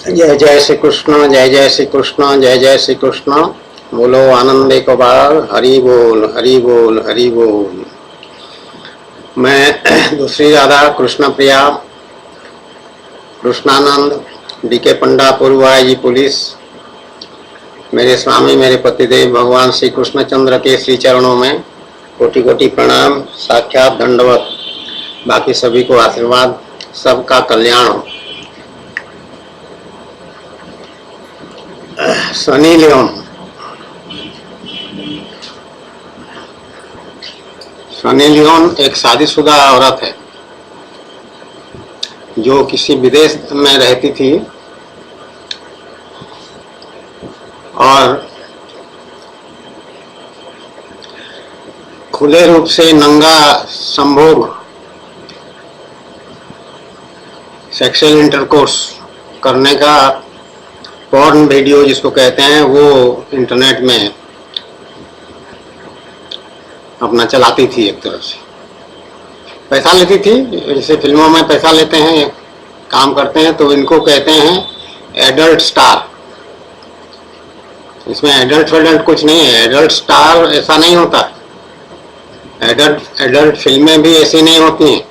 जय जय श्री कृष्ण, जय जय श्री कृष्ण, जय जय श्री कृष्ण। बोलो आनंद एक बार, हरि बोल हरि बोल हरि बोल। मैं दूसरी राधा कृष्ण प्रिया कृष्णानंद डीके पंडा पूर्वाई जी पुलिस, मेरे स्वामी मेरे पतिदेव भगवान श्री कृष्णचंद्र के श्री चरणों में कोटि कोटि प्रणाम, साक्षात दंडवत। बाकी सभी को आशीर्वाद, सबका कल्याण हो। सनी लियोन, सनी लियोन एक शादीशुदा औरत है जो किसी विदेश में रहती थी और खुले रूप से नंगा संभोग सेक्सुअल इंटरकोर्स करने का पॉर्न वीडियो जिसको कहते हैं वो इंटरनेट में अपना चलाती थी। एक तरह से पैसा लेती थी, जैसे फिल्मों में पैसा लेते हैं, काम करते हैं, तो इनको कहते हैं एडल्ट स्टार। इसमें एडल्ट कुछ नहीं है, एडल्ट स्टार ऐसा नहीं होता। एडल्ट फिल्में भी ऐसी नहीं होती हैं।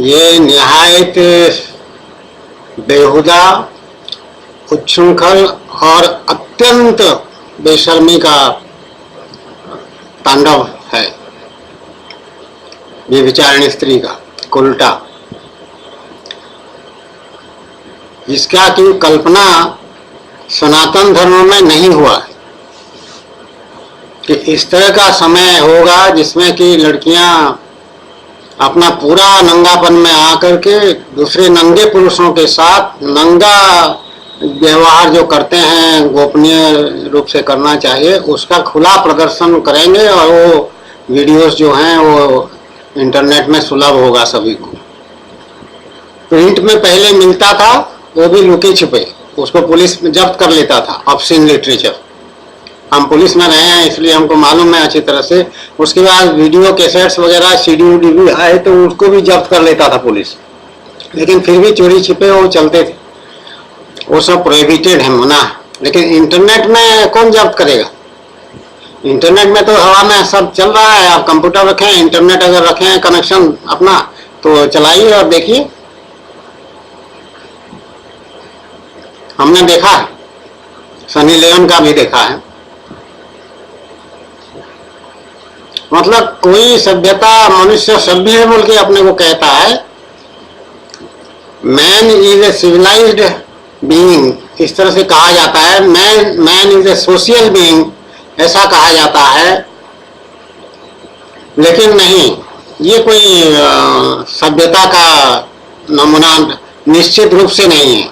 ये निहायत बेहुदा, उच्छृंखल और अत्यंत बेशर्मी का तांडव है व्यभिचारिणी स्त्री का, उल्टा, जिसका की कल्पना सनातन धर्म में नहीं हुआ है कि इस तरह का समय होगा जिसमें कि लड़कियां अपना पूरा नंगापन में आकर के दूसरे नंगे पुरुषों के साथ नंगा व्यवहार जो करते हैं, गोपनीय रूप से करना चाहिए, उसका खुला प्रदर्शन करेंगे और वो वीडियोस जो हैं वो इंटरनेट में सुलभ होगा सभी को। प्रिंट में पहले मिलता था, वो भी लुके छुपे, उसको पुलिस जब्त कर लेता था। ऑब्ससीन लिटरेचर, हम पुलिस में रहे हैं इसलिए हमको मालूम है अच्छी तरह से। उसके बाद वीडियो कैसेट्स वगैरह सीडी भी आए तो उसको भी जब्त कर लेता था पुलिस, लेकिन फिर भी चोरी छिपे वो चलते थे। वो सब प्रोहिबिटेड है, मना। लेकिन इंटरनेट में कौन जब्त करेगा? इंटरनेट में तो हवा में सब चल रहा है। आप कंप्यूटर रखें, इंटरनेट अगर रखें कनेक्शन अपना, तो चलाइए और देखिए। हमने देखा है, सनी लियोन का भी देखा है। मतलब कोई सभ्यता, मनुष्य सभ्य है बोल के अपने को कहता है। Man is a civilised being, इस तरह से कहा जाता है। Man is a social being, ऐसा कहा जाता है। लेकिन नहीं, ये कोई सभ्यता का नमूना निश्चित रूप से नहीं है।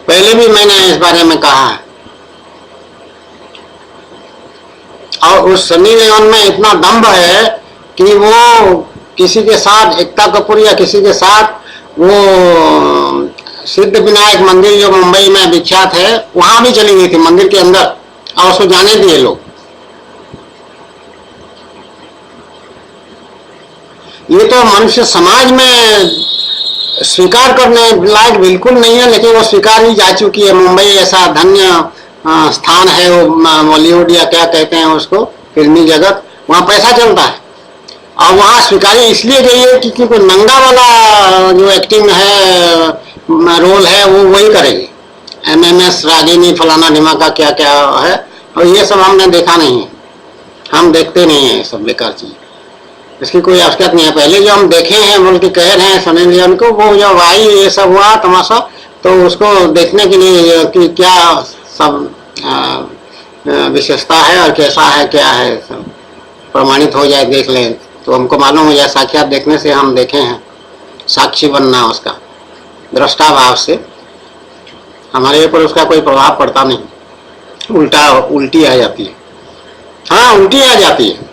पहले भी मैंने इस बारे में कहा है। और उस सनी लियोन में इतना दम्भ है कि वो किसी के साथ, एकता कपूर या किसी के साथ, वो सिद्ध विनायक मंदिर जो मुंबई में विख्यात है, वहां भी चली गई थी मंदिर के अंदर, और उसको जाने दिए लोग। ये तो मनुष्य समाज में स्वीकार करने लायक बिल्कुल नहीं है, लेकिन वो स्वीकार ही जा चुकी है। मुंबई ऐसा धन्य स्थान है, वो बॉलीवुड या क्या कहते हैं उसको, फिल्मी जगत, वहां पैसा चलता है। और वहां स्वीकारी इसलिए गई है कि क्योंकि नंगा वाला जो एक्टिंग है, रोल है, वो वही करेगी। MMS रागिनी फलाना ढिमाका क्या क्या है, और ये सब हमने देखा नहीं है। हम देखते नहीं है सब बेकार चीज, इसकी कोई आवश्यकता नहीं है। पहले जो हम देखे हैं बोल के कह रहे हैं सनी लियोन को, वो जब आई ये सब हुआ तमाशा, तो उसको देखने के लिए कि क्या सब विशेषता है और कैसा है, क्या है, सब प्रमाणित हो जाए, देख लें तो हमको मालूम हो जाए। साक्षात देखने से हम देखे हैं, साक्षी बनना उसका, दृष्टा भाव से हमारे ऊपर उसका कोई प्रभाव पड़ता नहीं। उल्टी आ जाती है। हाँ, उल्टी आ जाती है,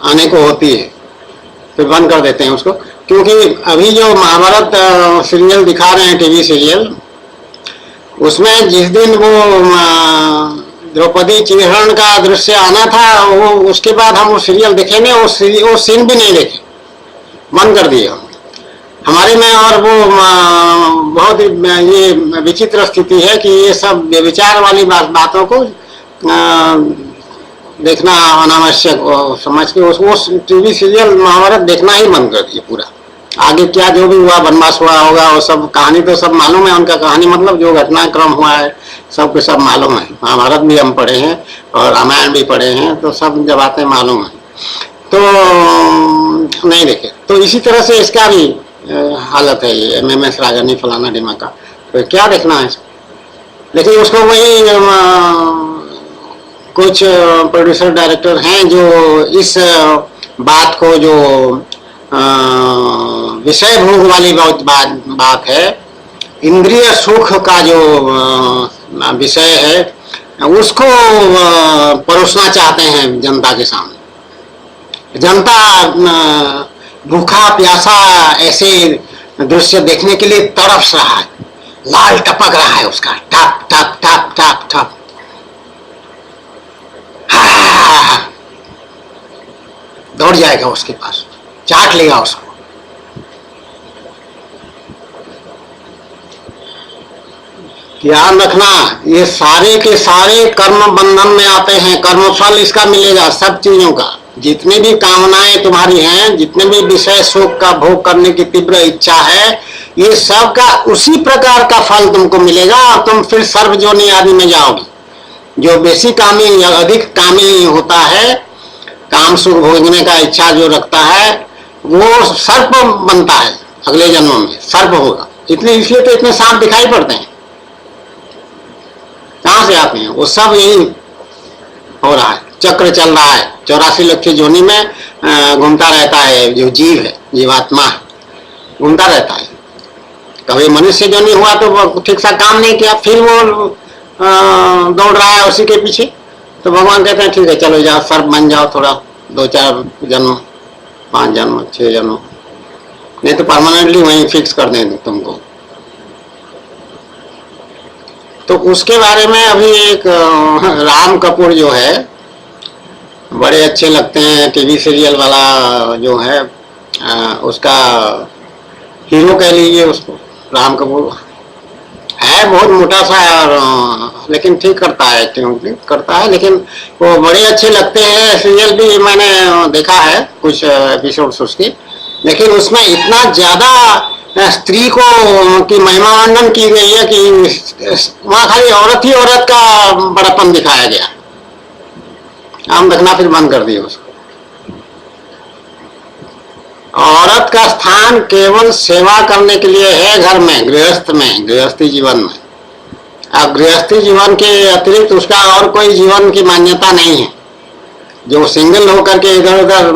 आने को होती है, फिर बंद कर देते हैं उसको। क्योंकि अभी जो महाभारत सीरियल दिखा रहे हैं, टीवी सीरियल, उसमें जिस दिन वो द्रौपदी चिरहरण का दृश्य आना था, वो उसके बाद हम वो सीरियल देखे नहीं, वो सीन भी नहीं देखे, बंद कर दिए हमारे में। और वो बहुत ये विचित्र स्थिति है कि ये सब व्यभिचार वाली बातों को देखना अनावश्यक समझ के वो टीवी सीरियल महाभारत देखना ही बंद कर दिए पूरा। आगे क्या जो भी हुआ, वनवास हुआ होगा, वो सब कहानी तो सब मालूम है उनका, कहानी मतलब जो घटनाक्रम हुआ है सब के सब मालूम है। महाभारत भी हम पढ़े हैं और रामायण भी पढ़े हैं, तो सब जब आते मालूम है, तो नहीं देखे। तो इसी तरह से इसका भी हालत है, ये MMS राजनी फलाना ढिमाका, तो क्या देखना है। लेकिन उसको वही कुछ प्रोड्यूसर डायरेक्टर हैं जो इस बात को, जो विषय भोग वाली बहुत बात है, इंद्रिय सुख का जो विषय है, उसको परोसना चाहते हैं जनता के सामने। जनता भूखा प्यासा ऐसे दृश्य देखने के लिए तड़प रहा है, लाल टपक रहा है उसका, टप टप टप टप टप, दौड़ जाएगा उसके पास, चाट लेगा उसको। ध्यान रखना, ये सारे के सारे कर्म बंधन में आते हैं, कर्मफल इसका मिलेगा सब चीजों का। जितनी भी कामनाएं तुम्हारी हैं, जितने भी विषय सुख का भोग करने की तीव्र इच्छा है, ये सब का उसी प्रकार का फल तुमको मिलेगा, और तुम फिर सर्वजोनि आदि में जाओगे। जो बेसी कामी या अधिक कामी होता है, काम सुख भोगने का इच्छा जो रखता है, वो सर्प बनता है, अगले जन्म में सर्प होगा। इसलिए तो इतने सांप दिखाई पड़ते हैं, कहां से आते हैं? वो सब यही हो रहा है, चक्र चल रहा है, 84 लाख की जोनी में घूमता रहता है। जो जीव है, जीवात्मा घूमता रहता है। कभी मनुष्य जोनी हुआ तो ठीक सा काम नहीं किया, फिर वो दौड़ रहा है उसी के पीछे, तो भगवान कहते हैं ठीक है चलो जाओ सर्प बन जाओ, थोड़ा 2-4 जन्म, 5 जन्म, 6 जन्म, नहीं तो परमानेंटली वहीं फिक्स कर देंगे तुमको। तो उसके बारे में अभी एक राम कपूर जो है, बड़े अच्छे लगते हैं, टीवी सीरियल वाला जो है, उसका हीरो कह लीजिए उसको, राम कपूर है, बहुत मोटा सा है और लेकिन ठीक करता है, एक्टिंग करता है, लेकिन वो बड़े अच्छे लगते हैं। सीरियल भी मैंने देखा है कुछ एपिसोड्स उसके, लेकिन उसमें इतना ज्यादा स्त्री को की महिमा वर्णन की गई है कि वहां खाली औरत ही औरत का बड़ापन दिखाया गया। हम देखना फिर बंद कर दिए उसको। औरत का स्थान केवल सेवा करने के लिए है घर में, गृहस्थ में, गृहस्थी जीवन में। अब गृहस्थी जीवन के अतिरिक्त उसका और कोई जीवन की मान्यता नहीं है। जो सिंगल होकर के इधर उधर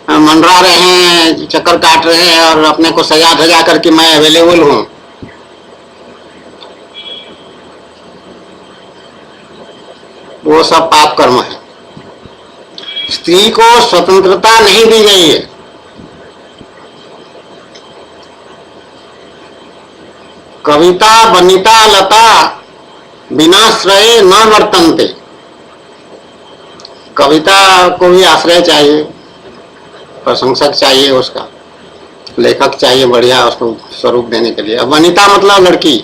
मंडरा रहे हैं, चक्कर काट रहे हैं और अपने को सजा धजा करके मैं अवेलेबल हूं, वो सब पाप कर्म है। स्त्री को स्वतंत्रता नहीं दी गई है। कविता वनिता लता बिना श्रय न वर्तन्ते। कविता को भी आश्रय चाहिए, प्रशंसक चाहिए, उसका लेखक चाहिए बढ़िया उसको स्वरूप देने के लिए। वनिता मतलब लड़की,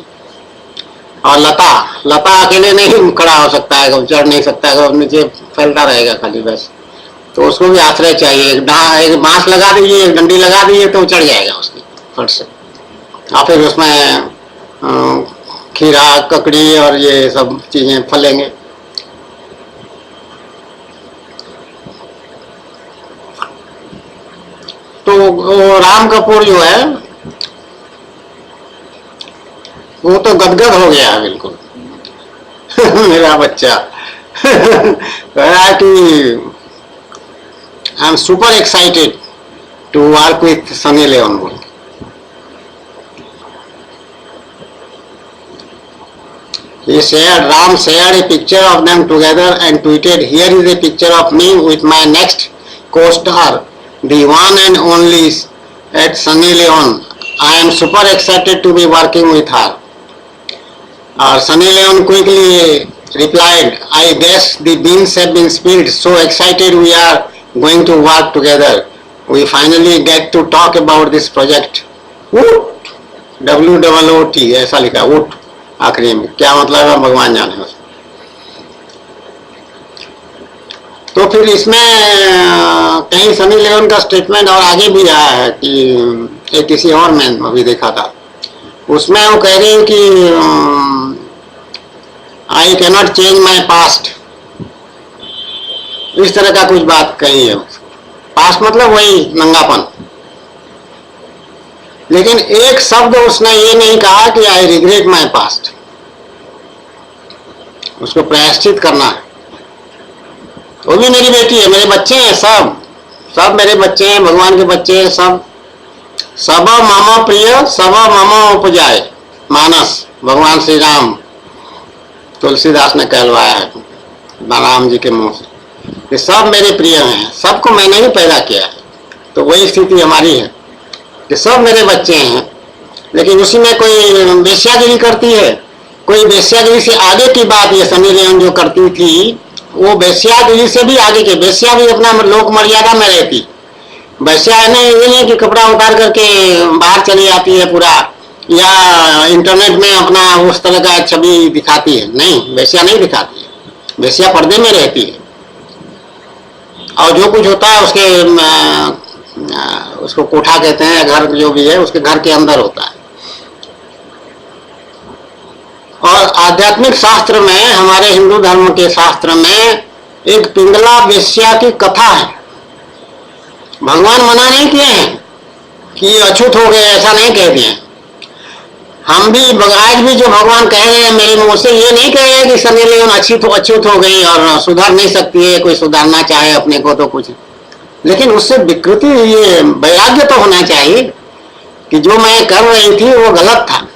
और लता, लता अकेले नहीं खड़ा हो सकता है, चढ़ नहीं सकता है, नीचे फैलता रहेगा खाली बस, तो उसको भी आश्रय चाहिए। एक बांस लगा दीजिए, एक डंडी लगा दीजिए तो चढ़ जाएगा उसकी फट से, और फिर उसमें खीरा ककड़ी और ये सब चीजें फलेंगे। तो राम कपूर जो है वो तो गदगद हो गया है बिल्कुल मेरा बच्चा कह रहा है कि I am super excited to work with Sunny Leone. He shared, Ram shared a picture of them together and tweeted, "Here is a picture of me with my next co-star, the one and only at Sunny Leon. I am super excited to be working with her." और Sunny Leone quickly replied, I guess the beans have been spilled. So excited we are going to work together. We finally get to talk about this project. Woot! WOOT ऐसा लिखा, वुट आखिरी में, क्या मतलब है भगवान जाने। तो फिर इसमें कहीं सनी लियोन का स्टेटमेंट और आगे भी आया है कि एक किसी और में अभी देखा था, उसमें वो कह रही है कि I cannot change my past, इस तरह का कुछ बात कही है। पास्ट मतलब वही नंगापन, लेकिन एक शब्द उसने ये नहीं कहा कि आई रिग्रेट माई पास्ट, उसको प्रायश्चित करना है। वो भी मेरी बेटी है, मेरे बच्चे हैं, सब मेरे बच्चे हैं, भगवान के बच्चे हैं सब। सब मामा प्रिय सब मामा उपजाए मानस, भगवान श्री राम तुलसीदास ने कहलवाया है राम जी के मुंह से कि सब मेरे प्रिय हैं, सबको मैंने ही पैदा किया है। तो वही स्थिति हमारी है कि सब मेरे बच्चे हैं, लेकिन उसी में कोई वेश्यागिरी करती है, कोई वेश्यागिरी से आगे की बात ये सनी लियोन जो करती थी, वो वेश्यागिरी से भी आगे के, वेश्या भी अपना लोक मर्यादा में रहती। वेश्या है ये नहीं कि कपड़ा उतार करके बाहर चली आती है पूरा, या इंटरनेट में अपना उस तरह का छवि दिखाती है, नहीं, वेश्या नहीं दिखाती है। वेश्या पर्दे में रहती है और जो कुछ होता है उसको कोठा कहते हैं, घर जो भी है उसके घर के अंदर होता है। और आध्यात्मिक शास्त्र में, हमारे हिंदू धर्म के शास्त्र में एक पिंगला वेश्या की कथा है। भगवान मना नहीं किए हैं कि अछूत हो गए, ऐसा नहीं कह दिए। हम भी आज भी जो भगवान कह रहे हैं मेरे मुंह से, ये नहीं कह रहे हैं कि सनी लियोन अछूत हो गई और सुधर नहीं सकती है, कोई सुधारना चाहे अपने को तो कुछ, लेकिन उससे विकृति, ये वैराग्य तो होना चाहिए कि जो मैं कर रही थी वो गलत था।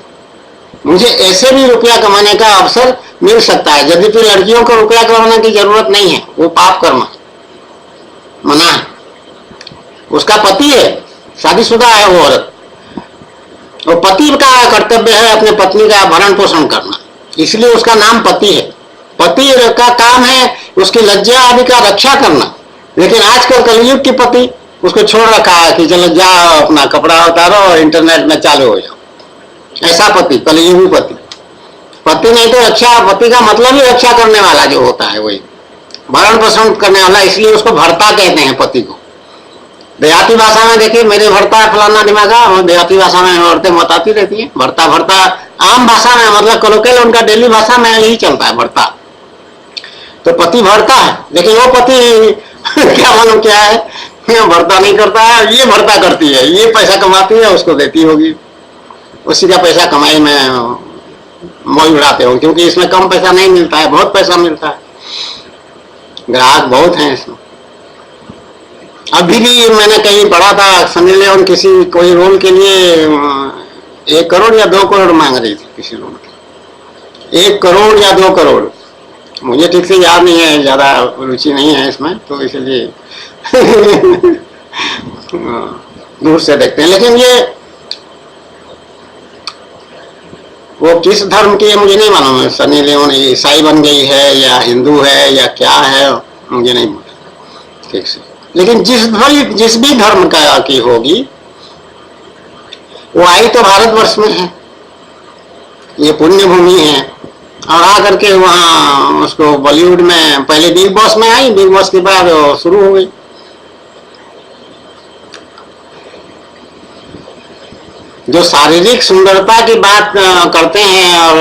मुझे ऐसे भी रुपया कमाने का अवसर मिल सकता है, यद्यपि लड़कियों को रुपया कमाने की जरूरत नहीं है, वो पाप कर्म मना है। उसका पति है, शादीशुदा है वो औरत, वो पति का कर्तव्य है अपने पत्नी का भरण पोषण करना, इसलिए उसका नाम पति है। पति का काम है उसकी लज्जा आदि का रक्षा करना, लेकिन आजकल कलयुग की पति उसको छोड़ रखा है कि चलो जाओ अपना कपड़ा उतारो और इंटरनेट में चालू हो जाओ। ऐसा पति, कलयुगी पति। पति नहीं तो रक्षा, पति का मतलब ही रक्षा करने वाला जो होता है, वही भरण पोषण करने वाला, इसलिए उसको भर्ता कहते हैं पति को। देहाती भाषा में देखिए, मेरे भर्ता फलाना दिमागा, और देहाती भाषा में औरतें बताती रहती है भर्ता भर्ता। आम भाषा में मतलब कोलोकियल उनका डेली भाषा में यही चलता है भर्ता। तो पति भर्ता है, लेकिन वो पति क्या मालूम क्या है, भर्ता नहीं करता है, ये भर्ता करती है, ये पैसा कमाती है, उसको देती होगी, उसी का पैसा कमाई में मौज उड़ाते हो, क्योंकि इसमें कम पैसा नहीं मिलता है, बहुत पैसा मिलता है, ग्राहक बहुत हैं इसमें। अभी भी मैंने कहीं पढ़ा था, सनी लियोन किसी कोई रोल के लिए 1 करोड़ या 2 करोड़ मांग रही थी, किसी रोल के 1 करोड़ या 2 करोड़, मुझे ठीक से याद नहीं है, ज्यादा रुचि नहीं है इसमें, तो इसलिए दूर से देखते हैं। लेकिन ये वो किस धर्म की है मुझे नहीं मालूम है, सनी लियोन ईसाई बन गई है या हिंदू है या क्या है, मुझे नहीं मालूम ठीक से। लेकिन जिस भी धर्म का की होगी, वो आई तो भारतवर्ष में है, ये पुण्य भूमि है, और आकर के वहाँ उसको बॉलीवुड में पहले बिग बॉस में आई, बिग बॉस के बाद शुरू हो गई। जो शारीरिक सुंदरता की बात करते हैं और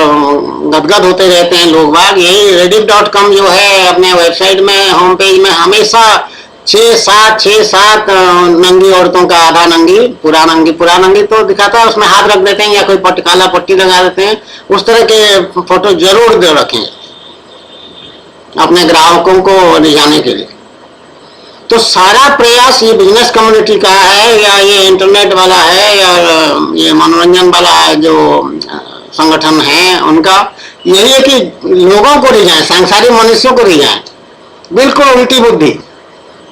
गदगद होते रहते हैं लोग बाग, यही reddit.com जो है अपने वेबसाइट में होम पेज में हमेशा 6-7 नंगी औरतों का, आधा नंगी पूरा नंगी तो दिखाता है, उसमें हाथ रख देते हैं या कोई काला पट्टी लगा देते हैं, उस तरह के फोटो जरूर दे रखें अपने ग्राहकों को रिझाने के लिए। तो सारा प्रयास ये बिजनेस कम्युनिटी का है, या ये इंटरनेट वाला है, या ये मनोरंजन वाला जो संगठन है उनका, यही है कि लोगों को रिझाएं, सांसारिक मनुष्यों को रिझाएं, बिल्कुल उल्टी बुद्धि।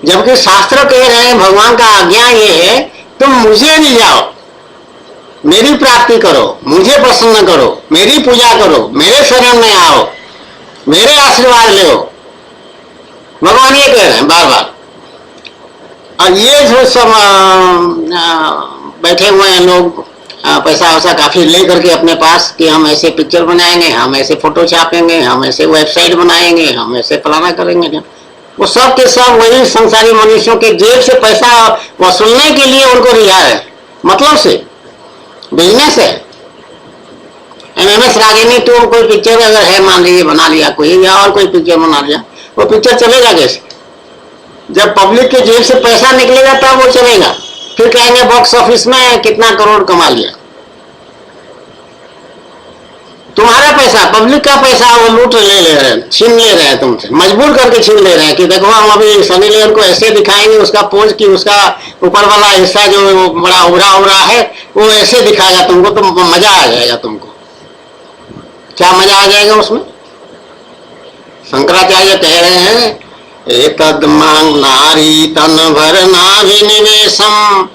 जबकि शास्त्र कह रहे हैं, भगवान का आज्ञा ये है, तुम मुझे रिझाओ, मेरी प्राप्ति करो, मुझे प्रसन्न करो, मेरी पूजा करो, मेरे शरण में आओ, मेरे आशीर्वाद ले, भगवान ये कह रहे हैं बार बार। और ये जो सब बैठे हुए हैं लोग, पैसा वैसा काफी ले करके अपने पास कि हम ऐसे पिक्चर बनाएंगे, हम ऐसे फोटो छापेंगे, हम ऐसे वेबसाइट बनाएंगे, हम ऐसे फलाना करेंगे, वो सब के सब वही संसारी मनुष्यों के जेब से पैसा वसूलने के लिए उनको रिहा है, मतलब से बिजनेस है। एमएमएस रागिनी टू कोई पिक्चर अगर है, मान लीजिए बना लिया कोई, या और कोई पिक्चर बना लिया, वो पिक्चर चलेगा कैसे? जब पब्लिक के जेब से पैसा निकलेगा तब वो चलेगा। फिर कहेंगे बॉक्स ऑफिस में कितना करोड़ कमा लिया। तुम्हारा पैसा, पब्लिक का पैसा वो लूट ले रहे हैं, छीन ले रहे हैं तुमसे, मजबूर करके छीन ले रहे हैं कि देखो हम अभी सनी लियोन को ऐसे दिखाएंगे, उसका पोज की उसका ऊपर वाला हिस्सा जो बड़ा उभरा उभरा है वो ऐसे दिखाएगा तुमको, तो मजा आ जाएगा तुमको। क्या मजा आ जाएगा उसमें? शंकराचार्य कह रहे हैं एतद मांग नारी तन भर नाभिनिवेशम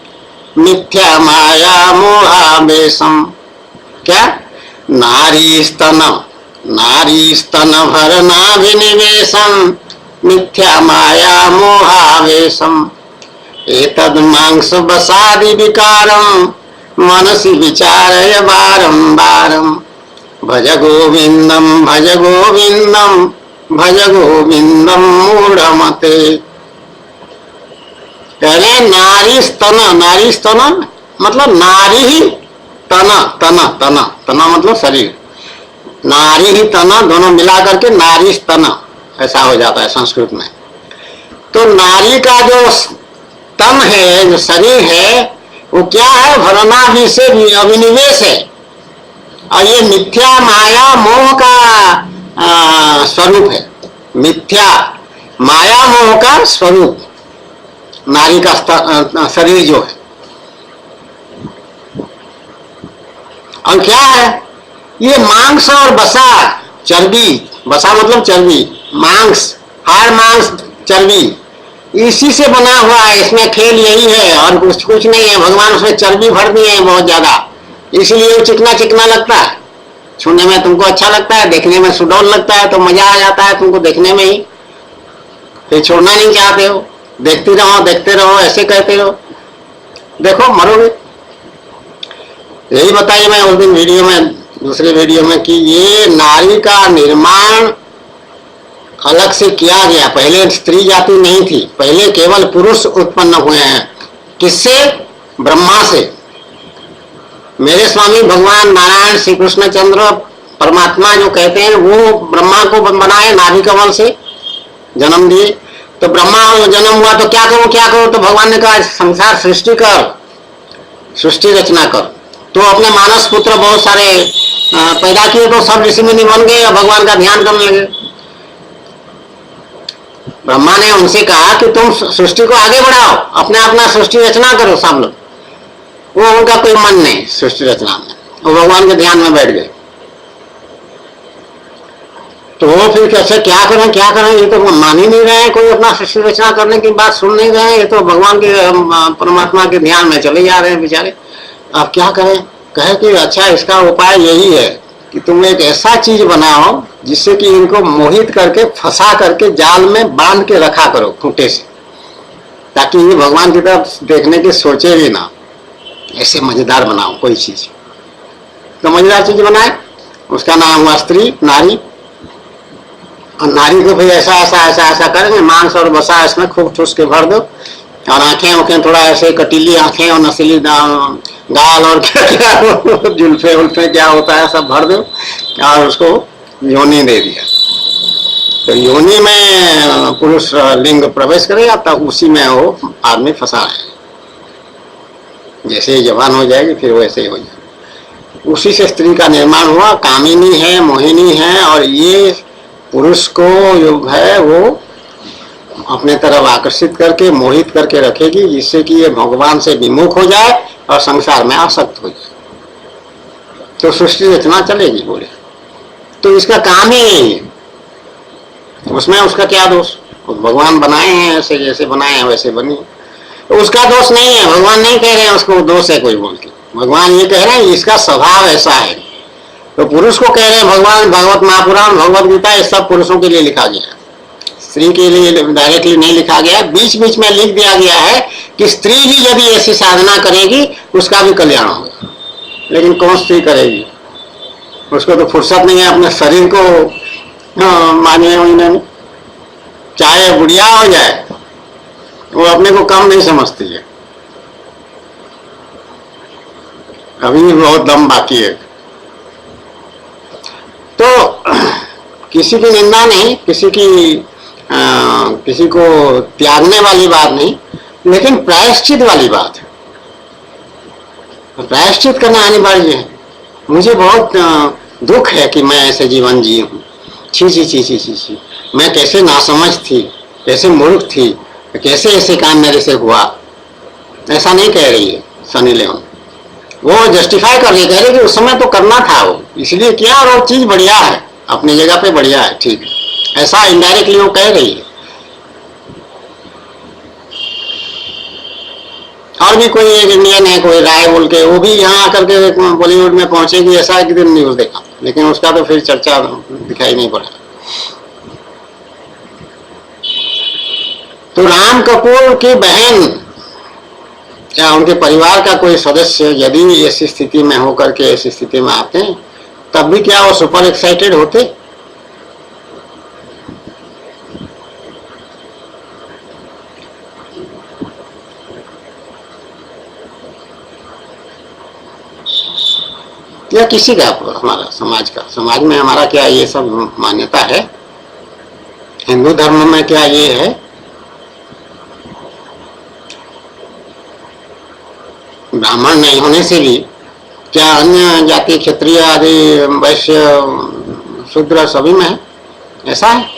मिथ्या माया मोहावेशम। क्या? नारी स्तन भर नाभिनिवेशम मिथ्या माया मोहावेशम एतद मांस बसादि विकारम मनसि विचारय बारंबारम भज गोविंदम भज गोविंदम भज गोविंदम मूढ़मते। कह रहे नारी स्तन मतलब नारी ही तना मतलब शरीर, नारी ही तना, दोनों मिला करके नारी स्तन ऐसा हो जाता है संस्कृत में। तो नारी का जो तन है, जो शरीर है, वो क्या है? भरना भी से अभिनिवेश है, और ये मिथ्या माया मोह का स्वरूप है। मिथ्या माया मोह का स्वरूप नारी का शरीर जो है। और क्या है? ये मांस और बसा, चर्बी, बसा मतलब चर्बी, मांस, हाड़ मांस चर्बी, इसी से बना हुआ है। इसमें खेल यही है और कुछ नहीं है। भगवान उसमें चर्बी भर दिए है बहुत ज्यादा, इसलिए वो चिकना चिकना लगता है। छूने में तुमको अच्छा लगता है, देखने में सुडौल लगता है, तो मजा आ जाता है तुमको देखने में ही, फिर छोड़ना नहीं चाहते हो, देखते रहो, ऐसे कहते रहो, देखो मरोगे। यही बताइए मैं उस दिन वीडियो में, दूसरे वीडियो में, कि ये नारी का निर्माण अलग से किया गया। पहले स्त्री जाति नहीं थी, पहले केवल पुरुष उत्पन्न हुए हैं। किससे? ब्रह्मा से। मेरे स्वामी भगवान नारायण श्री कृष्ण चंद्र परमात्मा जो कहते हैं, वो ब्रह्मा को बनाए, नाभि कमल से जन्म दिए। तो ब्रह्मा जन्म हुआ तो क्या करो, तो भगवान ने कहा संसार सृष्टि कर, सृष्टि रचना कर। तो अपने मानस पुत्र बहुत सारे पैदा किए, तो सब ऋषि मुनि बन गए और भगवान का ध्यान करने लगे। ब्रह्मा ने उनसे कहा कि तुम सृष्टि को आगे बढ़ाओ, अपना सृष्टि रचना करो सब लोग। वो उनका कोई मन नहीं सृष्टि रचना में, वो भगवान के ध्यान में बैठ गए। तो वो फिर कैसे क्या करें, ये तो मान ही नहीं रहे हैं, कोई अपना सृष्टि रचना करने की बात सुन नहीं रहे हैं, ये तो भगवान के परमात्मा के ध्यान में चले जा रहे हैं बेचारे। अब क्या करें? कहे कि अच्छा इसका उपाय यही है कि तुम एक ऐसा चीज बनाओ जिससे कि इनको मोहित करके, फंसा करके जाल में बांध के रखा करो खूंटे से, ताकि ये भगवान की तरफ देखने की सोचे भी ना। ऐसे मजेदार बनाओ कोई चीज। तो मजेदार चीज बनाए, उसका नाम हुआ स्त्री, नारी। और नारी को भी ऐसा करेंगे, मांस और बसा इसमें खूब ठूस के भर दो, और आंखें थोड़ा ऐसे कटीली आंखें और नसीली गाल और क्या जुल्फे उल्फे क्या होता है सब भर दो, और उसको योनि दे दिया। तो योनि में पुरुष लिंग प्रवेश करेगा, तब उसी में वो आदमी फंसा है। जैसे ही जवान हो जाएगी फिर वैसे ही हो जाएगी। उसी से स्त्री का निर्माण हुआ। कामिनी है, मोहिनी है, और ये पुरुष को जो है वो अपने तरफ आकर्षित करके, मोहित करके रखेगी, जिससे कि ये भगवान से विमुख हो जाए और संसार में आसक्त हो जाए। तो सृष्टि रचना चलेगी बोले। तो इसका काम ही यही है, उसमें उसका क्या दोष? भगवान बनाए हैं ऐसे, जैसे बनाए हैं वैसे बनी, तो उसका दोष नहीं है। भगवान नहीं कह रहे हैं उसको दोष है कोई बोल के, भगवान ये कह रहे हैं इसका स्वभाव ऐसा है। तो पुरुष को कह रहे हैं भगवान, भागवत महापुराण, भगवत गीता, ये सब पुरुषों के लिए लिखा गया है, स्त्री के लिए डायरेक्टली नहीं लिखा गया। बीच बीच में लिख दिया गया है कि स्त्री ही यदि ऐसी साधना करेगी उसका भी कल्याण होगा। लेकिन कौन स्त्री करेगी? उसको तो फुर्सत नहीं है अपने शरीर को माने इन्होंने, चाहे बुढ़िया हो जाए वो अपने को कम नहीं समझती है। अभी भी बहुत दम बाकी है। तो किसी की निंदा नहीं, किसी को त्यागने वाली बात नहीं, लेकिन प्रायश्चित वाली बात है। प्रायश्चित करना अनिवार्य है। मुझे बहुत दुख है कि मैं ऐसे जीवन जी हूँ। छी छी छी छी छी छी, मैं कैसे नासमझ थी, कैसे मूर्ख थी, कैसे ऐसे काम मेरे से हुआ। ऐसा नहीं कह रही है सनी लियोन, वो जस्टिफाई कर रही है, कह रही कि उस समय तो करना था, वो इसलिए किया और वो चीज बढ़िया है, अपनी जगह पे बढ़िया है, ठीक है, ऐसा इनडायरेक्टली वो कह रही है। और भी कोई एक इंडियन है, कोई राय बोल के, वो भी यहाँ आकर के बॉलीवुड में पहुंचेगी, ऐसा एक दिन न्यूज देखा, लेकिन उसका तो फिर चर्चा दिखाई नहीं पड़ा। तो राम कपूर की बहन या उनके परिवार का कोई सदस्य यदि ऐसी स्थिति में होकर के ऐसी स्थिति में आते हैं, तब भी क्या वो सुपर एक्साइटेड होते? या किसी का, हमारा समाज में हमारा क्या ये सब मान्यता है? हिंदू धर्म में क्या ये है? ब्राह्मण नहीं होने से भी क्या अन्य जाति, क्षत्रिय आदि, वैश्य, शूद्र सभी में है? ऐसा है।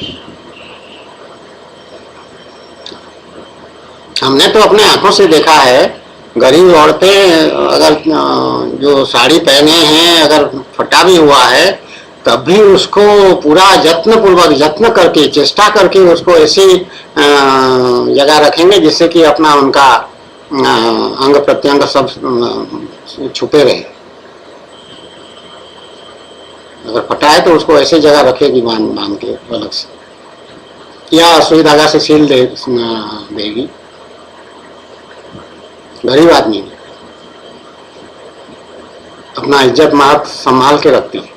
हमने तो अपने आंखों से देखा है, गरीब औरतें अगर जो साड़ी पहने हैं अगर फटा भी हुआ है, तब भी उसको पूरा यत्न करके, चेष्टा करके उसको ऐसी जगह रखेंगे जिससे कि अपना उनका अंग प्रत्यंग सब छुपे रहे। अगर फटा है तो उसको ऐसे जगह रखेगी बांध के अलग से, या सुई धागा से सील देगी। गरीब आदमी अपना इज्जत महत्व संभाल के रखती है।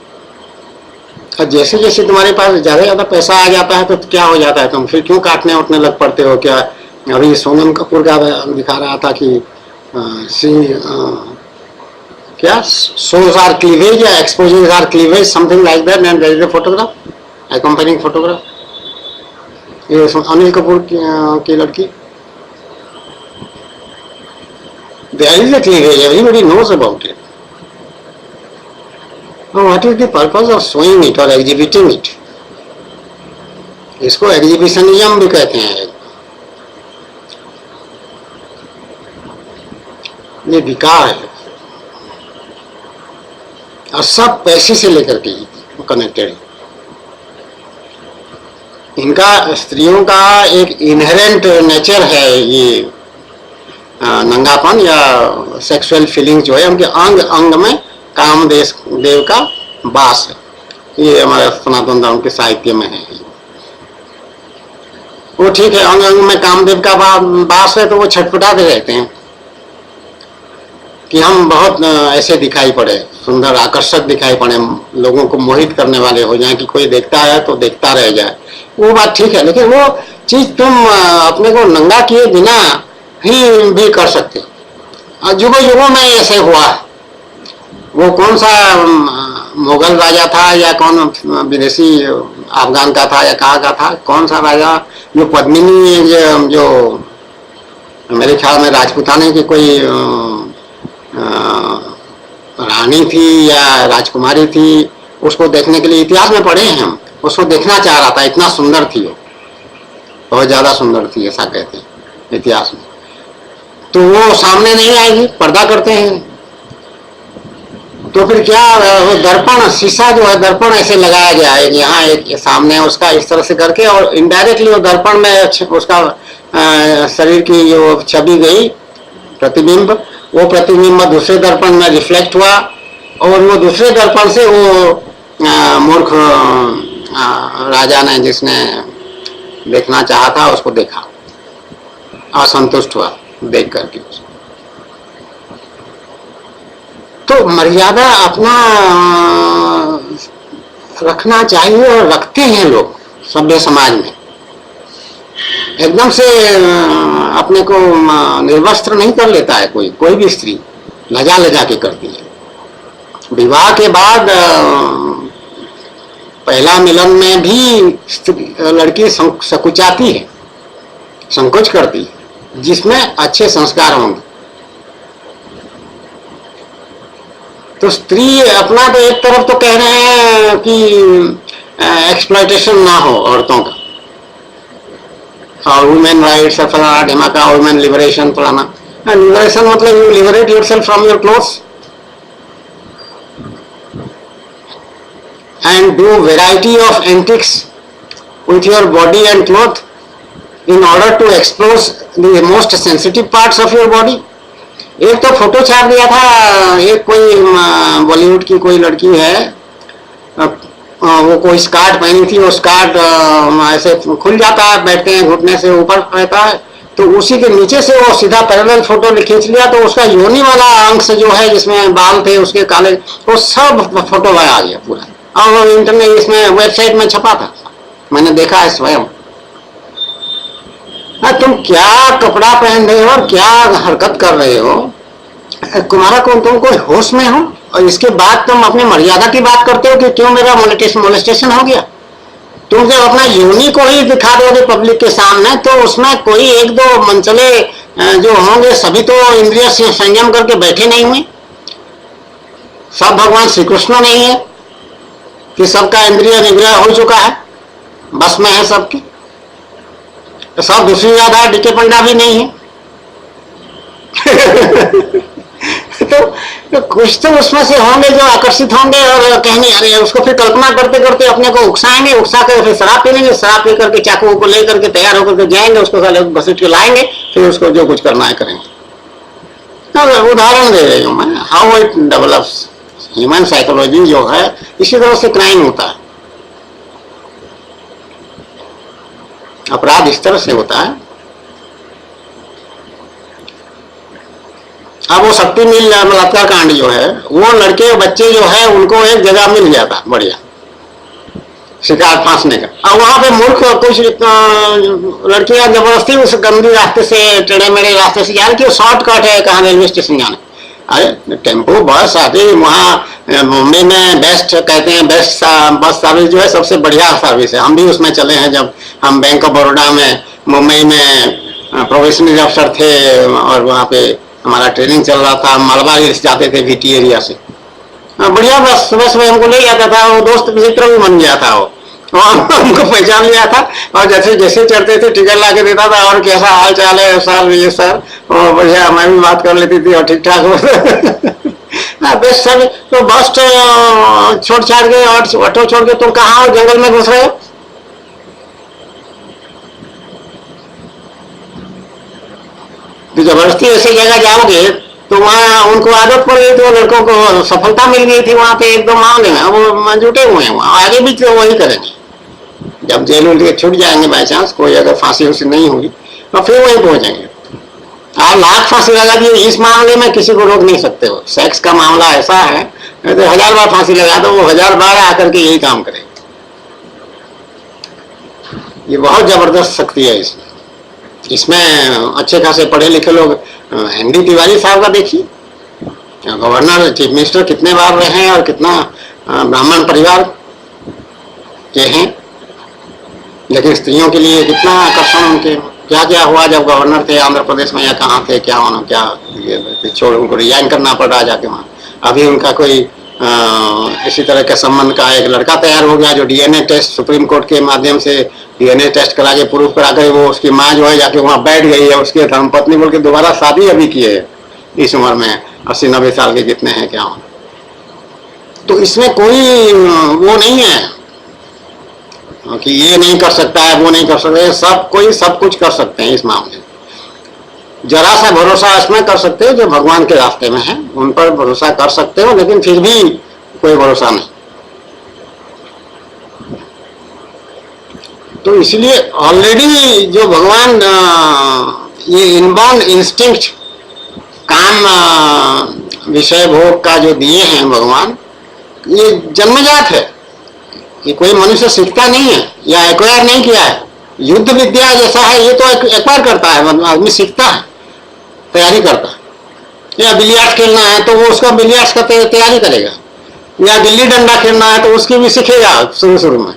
और जैसे जैसे तुम्हारे पास ज्यादा पैसा आ जाता है तो क्या हो जाता है, तुम फिर क्यों काटने उठने लग पड़ते हो? क्या अभी सोनम कपूर का दिखा रहा था कि क्या shows our cleavage या exposing our cleavage, something like that, and there is a photograph, accompanying photograph. ये अनिल कपूर की लड़की, there is a cleavage, everybody knows about it. Now what is the purpose of showing it or exhibiting it? इसको exhibitionism भी कहते हैं। ये विकार है और सब पैसे से लेकर के कनेक्टेड है। इनका स्त्रियों का एक इनहेरेंट नेचर है, ये नंगापन या सेक्सुअल फीलिंग जो है उनके अंग अंग में कामदेव का वास है। ये हमारे सनातन धर्म के साहित्य में है। वो ठीक है, अंग अंग में कामदेव का वास है तो वो छटपटाते रहते हैं कि हम बहुत ऐसे दिखाई पड़े, सुंदर आकर्षक दिखाई पड़े, लोगों को मोहित करने वाले हो जाए कि कोई देखता है तो देखता रह जाए। वो बात ठीक है, लेकिन वो चीज तुम अपने को नंगा किए बिना ही भी कर सकते हो। युगों युगों में ऐसे हुआ। वो कौन सा मुगल राजा था या कौन विदेशी अफगान का था या कहाँ का था, कौन सा राजा जो पद्मिनी जो मेरे ख्याल में राजपूताने की कोई रानी थी या राजकुमारी थी, उसको देखने के लिए इतिहास में पढ़े हैं हम, उसको देखना चाह रहा था, इतना सुंदर थी वो, बहुत ज्यादा सुंदर थी ऐसा कहते हैं इतिहास में। तो वो सामने नहीं आएगी, पर्दा करते हैं। तो फिर क्या, वो दर्पण, शीशा जो है दर्पण ऐसे लगाया गया है, यहाँ एक सामने उसका इस तरह से करके, और इनडायरेक्टली वो दर्पण में उसका शरीर की जो छवि गई, प्रतिबिंब, वो प्रतिबिंब दूसरे दर्पण में रिफ्लेक्ट हुआ और वो दूसरे दर्पण से वो मूर्ख राजा ने, जिसने देखना चाहा था, उसको देखा, असंतुष्ट हुआ देख करके उसको। तो मर्यादा अपना रखना चाहिए, और रखते हैं लोग सभ्य समाज में। एकदम से अपने को निर्वस्त्र नहीं कर लेता है कोई भी स्त्री, लजा लजा के करती है। विवाह के बाद पहला मिलन में भी लड़की संकुचाती है, संकोच करती है, जिसमें अच्छे संस्कार होंगे। तो स्त्री अपना तो एक तरफ तो कह रहे हैं कि एक्सप्लॉयटेशन ना हो औरतों का, और वुमेन राइट्स फलाना ढिमाका, वुमेन लिबरेशन फलाना। लिबरेशन मतलब you liberate yourself from your clothes and do variety of antics with your body and cloth in order to expose the most sensitive parts of your body। एक तो photo छाप दिया था, एक कोई बॉलीवुड की कोई लड़की है, वो कोई स्कर्ट पहनी थी, वो स्कर्ट ऐसे खुल जाता है, बैठते हैं घुटने से ऊपर रहता है, तो उसी के नीचे से वो सीधा पैरेलल फोटो खींच लिया, तो उसका योनि वाला अंश जो है जिसमें बाल थे उसके काले, वो सब फोटो आ गया पूरा, और इंटरनेट इसमें वेबसाइट में छपा था, मैंने देखा है स्वयं। तुम क्या कपड़ा पहन रहे हो और क्या हरकत कर रहे हो, तुम्हारा तुम कोई होश में हो? और इसके बाद तुम अपनी मर्यादा की बात करते हो कि क्यों मेरा मोलेस्टेशन हो गया। तुम जब अपना योनि को ही दिखा दोगे पब्लिक के सामने, तो उसमें कोई एक दो मनचले जो होंगे, सभी तो इंद्रिय संयम करके बैठे नहीं हुए। सब भगवान श्री कृष्ण नहीं है कि सबका इंद्रिय निग्रह हो चुका है, बस में है सबकी। तो सब दूसरी आधार डीके पंडा भी नहीं है। तो कुछ तो उसमें से होंगे जो आकर्षित होंगे और कहने, अरे उसको फिर कल्पना करते करते अपने को उकसाएंगे, उकसा कर फिर शराब पीलेंगे, शराब पी करके चाकू को लेकर के तैयार होकर के जाएंगे, उसको घसीट के लाएंगे, फिर उसको जो कुछ करना है करेंगे। तो उदाहरण दे रही हूँ मैं, how it develops. Human psychology जो है इसी तरह से क्राइम होता है, अपराध इस तरह से होता है। अब वो शक्ति मिल बलात्कार कांड जो है, वो लड़के बच्चे जो है उनको एक जगह मिल गया था बढ़िया शिकार फांसने का, और वहां पे मूर्ख कुछ लड़कियां जबरदस्ती उस गंदी रास्ते से, टेढ़े मेढ़े रास्ते से जा रही थी, शॉर्टकट है कहाँ रेलवे स्टेशन जाने। अरे टेम्पो बस आती, वहाँ मुंबई में बेस्ट कहते हैं, बेस्ट बस सर्विस जो है सबसे बढ़िया सर्विस है। हम भी उसमें चले हैं जब हम बैंक ऑफ बड़ौदा में मुंबई में प्रोफेशनल अफसर थे, और वहाँ पे हमारा ट्रेनिंग चल रहा था, मलबा हिल्स जाते थे VT एरिया से, बढ़िया बस सुबह सुबह हमको ले जाता था, वो दोस्त मित्र भी बन गया था वो, हमको पहचान लिया था, और जैसे जैसे चढ़ते थे टिकट ला के देता था, और कैसा हाल चाल है सर, ये सर, और बढ़िया मैं भी बात कर लेती थी और ठीक ठाक हो। Best sir. तो बस छोड़ छाड़ के और ऑटो छोड़ के तुम कहाँ हो, जंगल में घुस रहे हो? तो जबरदस्ती ऐसी जगह जाओगे तो वहाँ उनको आदत पड़ गई, तो लड़कों को सफलता मिल गई थी वहाँ पे एकदम मामले में, वो जुटे हुए हैं वहाँ, आगे भी तो वही करेंगे। जब जेल उल के छूट जाएंगे बाई चांस, कोई अगर फांसी उसी नहीं होगी, तो फिर वहीं पहुंचेंगे। आप लाख फांसी लगा दिए, इस मामले में किसी को रोक नहीं सकते हो। सेक्स का मामला ऐसा है तो 1000 बार फांसी लगा दो, वो 1000 बार आकर के यही काम करेगा। ये बहुत जबरदस्त शक्ति है इसमें। इसमें अच्छे खासे पढ़े लिखे लोग, ND तिवारी साहब का देखिए, गवर्नर चीफ मिनिस्टर कितने बार रहे हैं, और कितना ब्राह्मण परिवार के हैं, लेकिन स्त्रियों के लिए कितना आकर्षण उनके। क्या क्या हुआ जब गवर्नर थे आंध्र प्रदेश में, या कहाँ थे, क्या होना, क्या छोड़ उनको रिजाइन करना पड़ रहा जाके वहाँ। अभी उनका कोई इसी तरह के संबंध का एक लड़का तैयार हो गया, जो DNA टेस्ट सुप्रीम कोर्ट के माध्यम से DNA टेस्ट करा के प्रूफ करा के, वो उसकी माँ जो है जाके वहाँ बैठ गई है, उसके धर्मपत्नी बोल के दोबारा शादी अभी की है इस उम्र में, 80-90 साल के जितने हैं क्या हो। तो इसमें कोई वो नहीं है कि ये नहीं कर सकता है, वो नहीं कर सकता है, सब कोई सब कुछ कर सकते हैं इस मामले में। जरा सा भरोसा इसमें कर सकते हो जो भगवान के रास्ते में है, उन पर भरोसा कर सकते हो, लेकिन फिर भी कोई भरोसा नहीं। तो इसलिए ऑलरेडी जो भगवान ये इनबॉर्न इंस्टिंक्ट काम विषय भोग का जो दिए हैं भगवान, ये जन्मजात है, ये कोई मनुष्य सीखता नहीं है या एक्वायर नहीं किया है। युद्ध विद्या जैसा है, ये तो एक्वायर करता है, मतलब आदमी सीखता है, तैयारी करता है। या बिलियर्ड्स खेलना है तो वो उसका बिलियर्ड्स का तैयारी करेगा, या गिल्ली डंडा खेलना है तो उसकी भी सीखेगा शुरू शुरू में,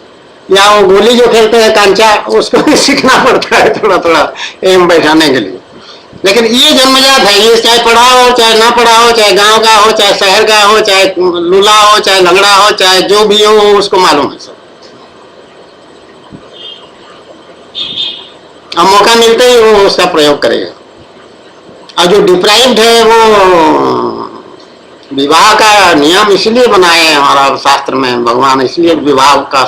या वो गोली जो खेलते हैं कांचा, उसको भी सीखना पड़ता है थोड़ा थोड़ा एम बैठाने के लिए। लेकिन ये जन्मजात है, ये चाहे पढ़ा हो चाहे ना पढ़ा हो, चाहे गांव का हो चाहे शहर का हो, चाहे लूला हो चाहे लंगड़ा हो, चाहे जो भी हो, उसको मालूम है सब। अब मौका मिलते ही वो उसका प्रयोग करेगा। और जो डिप्राइव्ड है वो, विवाह का नियम इसलिए बनाए हैं हमारा शास्त्र में, भगवान इसलिए विवाह का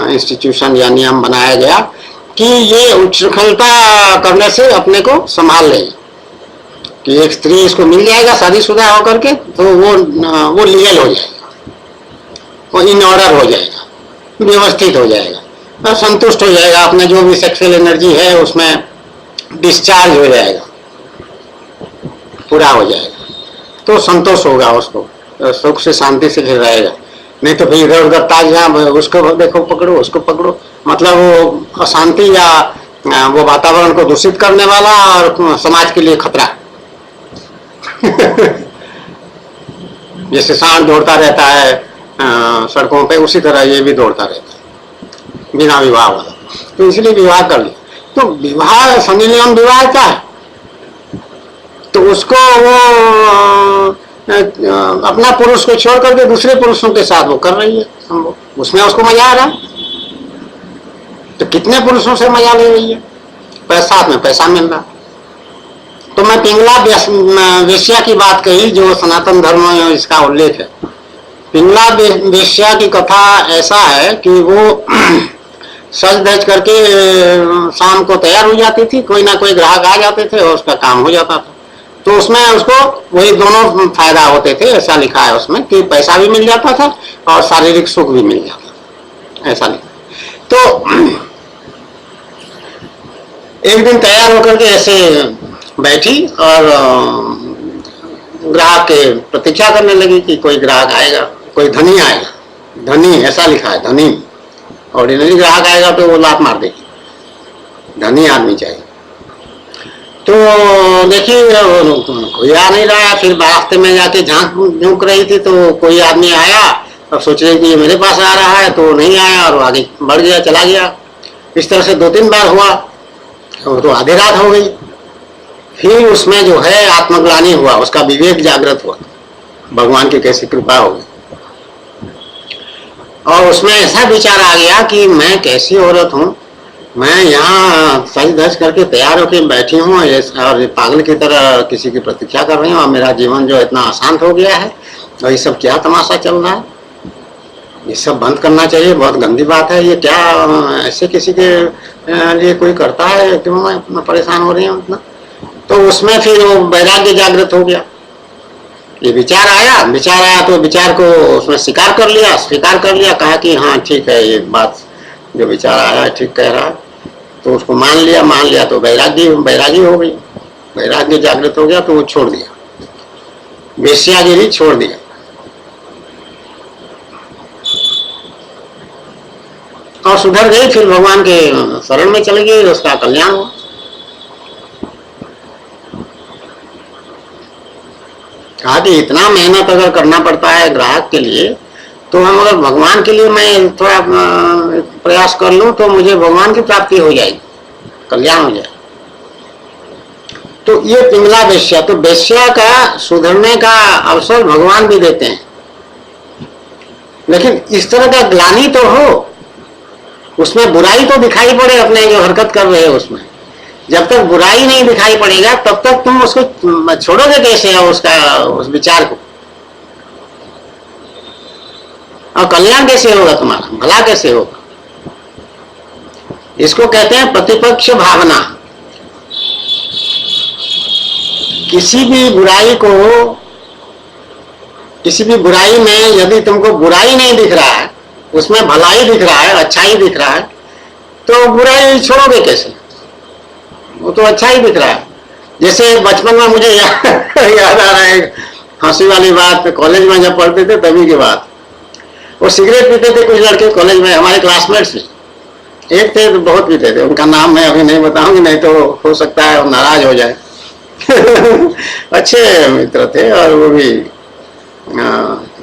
इंस्टीट्यूशन या नियम बनाया गया कि ये उच्छृंखलता करने से अपने को संभाल ले, कि एक स्त्री इसको मिल जाएगा शादीशुदा होकर के तो वो लीगल हो जाएगा, वो इन ऑर्डर हो जाएगा, व्यवस्थित हो जाएगा और संतुष्ट हो जाएगा, अपने जो भी सेक्सुअल एनर्जी है उसमें डिस्चार्ज हो जाएगा, पूरा हो जाएगा, तो संतोष होगा उसको, सुख से शांति से फिर रहेगा। नहीं तो फिर इधर उधर ताज, उसको देखो पकड़ो उसको पकड़ो, मतलब वो अशांति या वो वातावरण को दूषित करने वाला और समाज के लिए खतरा। जैसे सांड दौड़ता रहता है सड़कों पे, उसी तरह ये भी दौड़ता रहता है बिना विवाह वाला। तो इसलिए विवाह कर लिया। तो विवाह सनी लियोन विवाह क्या है, तो उसको वो अपना पुरुष को छोड़ करके दूसरे पुरुषों के साथ वो कर रही है, उसमें उसको मजा आ रहा है। तो कितने पुरुषों से मजा ले रही है, साथ में पैसा मिल रहा। तो मैं पिंगला वेश्या की बात कही, जो सनातन धर्म में इसका उल्लेख है। पिंगला वेश्या की कथा ऐसा है कि वो सज धज करके शाम को तैयार हो जाती थी, कोई ना कोई ग्राहक आ जाते थे और उसका काम हो जाता था। तो उसमें उसको वही दोनों फायदा होते थे, ऐसा लिखा है उसमें कि पैसा भी मिल जाता था और शारीरिक सुख भी मिल जाता था, ऐसा लिखा। तो एक दिन तैयार होकर के ऐसे बैठी और ग्राहक के प्रतीक्षा करने लगी कि कोई ग्राहक आएगा, कोई धनी आएगा, धनी ऐसा लिखा है, धनी। ऑर्डिनरी ग्राहक आएगा तो वो लात मार देगी, धनी आदमी चाहिए। तो देखिए कोई आ नहीं रहा। फिर रास्ते में जाके झांक झूक रही थी तो कोई आदमी आया, अब सोच रही थी मेरे पास आ रहा है, तो नहीं आया और आगे बढ़ गया, चला गया। इस तरह से 2-3 बार हुआ, तो आधी रात हो गई। फिर उसमें जो है आत्मग्लानि हुआ, उसका विवेक जागृत हुआ, भगवान की कैसी कृपा होगी। और उसमें ऐसा विचार आ गया कि मैं कैसी औरत हूँ, मैं यहाँ सज धज करके तैयार होकर बैठी हूँ और पागल की तरह किसी की प्रतीक्षा कर रही हूँ, और मेरा जीवन जो इतना अशांत हो गया है, और ये सब क्या तमाशा चल रहा है, ये सब बंद करना चाहिए, बहुत गंदी बात है। ये क्या ऐसे किसी के लिए कोई करता है, क्यों मैं परेशान हो रही हूँ इतना। तो उसमें फिर वो वैराग्य जागृत हो गया, ये विचार आया तो विचार को उसमें स्वीकार कर लिया, कहा कि हाँ ठीक है, ये बात जो विचार आया है ठीक कह रहा है। तो उसको मान लिया तो वैरागी हो गई, वैराग्य जागृत हो गया, तो वो छोड़ दिया, वेश्यागिरी छोड़ दिया। और सुधर गई, फिर भगवान के शरण में चली गई, उसका कल्याण हुआ। कहा कि इतना मेहनत अगर करना पड़ता है ग्राहक के लिए, तो हम अगर भगवान के लिए मैं थोड़ा प्रयास कर लूं तो मुझे भगवान की प्राप्ति हो जाएगी, कल्याण हो जाए। तो ये पिंगला वेश्या, तो वेश्या का सुधरने का अवसर भगवान भी देते हैं, लेकिन इस तरह का ग्लानि तो हो, उसमें बुराई तो दिखाई पड़े अपने जो हरकत कर रहे हो उसमें। जब तक बुराई नहीं दिखाई पड़ेगा तब तक तुम उसको छोड़ोगे कैसे, उसका उस विचार को, और कल्याण कैसे होगा तुम्हारा, भला कैसे होगा। इसको कहते हैं प्रतिपक्ष भावना। किसी भी बुराई को, किसी भी बुराई में यदि तुमको बुराई नहीं दिख रहा है, उसमें भलाई दिख रहा है, अच्छाई दिख रहा है, तो बुराई छोड़ोगे कैसे? वो तो अच्छा ही दिख रहा है। जैसे बचपन में मुझे याद आ रहा है हंसी वाली बात, कॉलेज में जब पढ़ते थे तभी की बात। वो सिगरेट पीते थे कुछ लड़के कॉलेज में, हमारे क्लासमेट्स में एक थे तो बहुत पीते थे, उनका नाम मैं अभी नहीं बताऊंगी, नहीं तो हो सकता है वो नाराज हो जाए। अच्छे मित्र थे और वो भी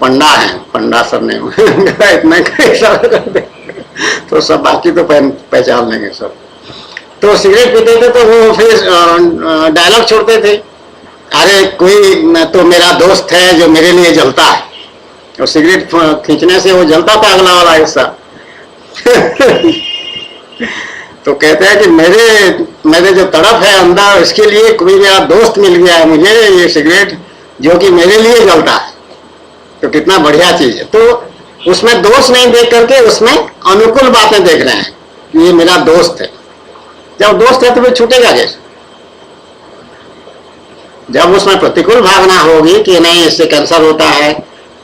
पंडा है, पंडा सरनेम इतना करते तो सब बाकी तो पहचान लेंगे सब। तो सिगरेट पीते थे तो वो फिर डायलॉग छोड़ते थे, अरे कोई तो मेरा दोस्त है जो मेरे लिए जलता है, और सिगरेट खींचने से वो जलता था अगला वाला हिस्सा। तो कहते हैं कि मेरे जो तड़प है अंदर, इसके लिए कोई मेरा दोस्त मिल गया है मुझे, ये सिगरेट जो कि मेरे लिए जलता है, तो कितना बढ़िया चीज है। तो उसमें दोष नहीं देख करके उसमें अनुकूल बातें देख रहे हैं कि ये मेरा दोस्त है। जब दोस्त है तो फिर छूटेगा कैसे? जब उसमें प्रतिकूल भावना होगी कि नहीं इससे कैंसर होता है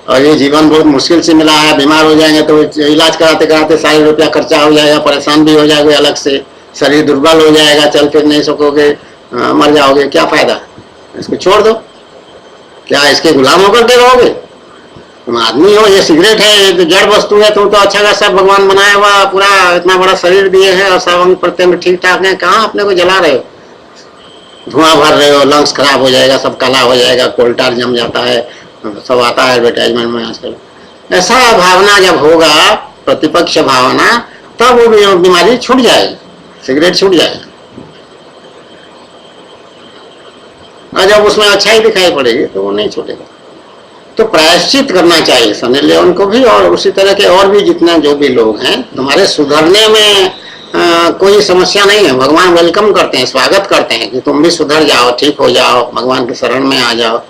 और ये जीवन बहुत मुश्किल से मिला है, बीमार हो जाएंगे तो इलाज कराते कराते सारे रुपया खर्चा हो जाएगा, परेशान भी हो जाएगा अलग से, शरीर दुर्बल हो जाएगा, चल फिर नहीं सकोगे, मर जाओगे, क्या फायदा? इसको छोड़ दो। क्या इसके गुलाम होकर के रहोगे? तुम आदमी हो, ये सिगरेट है, ये तो जड़ वस्तु है, तुम तो अच्छा खासा भगवान बनाया हुआ पूरा इतना बड़ा शरीर दिए हैं और सब अंग प्रत्यंग ठीक ठाक है, कहाँ अपने को जला रहे हो, धुआं भर रहे हो, लंग्स खराब हो जाएगा, सब काला हो जाएगा, कोल्टार जम जाता है, सब आता है एडवर्टाइजमेंट में आजकल। ऐसा भावना जब होगा, प्रतिपक्ष भावना, तब वो बीमारी छूट जाएगी, सिगरेट छूट जाएगा। और जब उसमें अच्छाई दिखाई पड़ेगी तो वो नहीं छूटेगा। तो प्रायश्चित करना चाहिए सनी लियोन को भी, और उसी तरह के और भी जितने जो भी लोग हैं। तुम्हारे सुधरने में कोई समस्या नहीं है, भगवान वेलकम करते हैं, स्वागत करते हैं कि तुम भी सुधर जाओ, ठीक हो जाओ, भगवान की शरण में आ जाओ,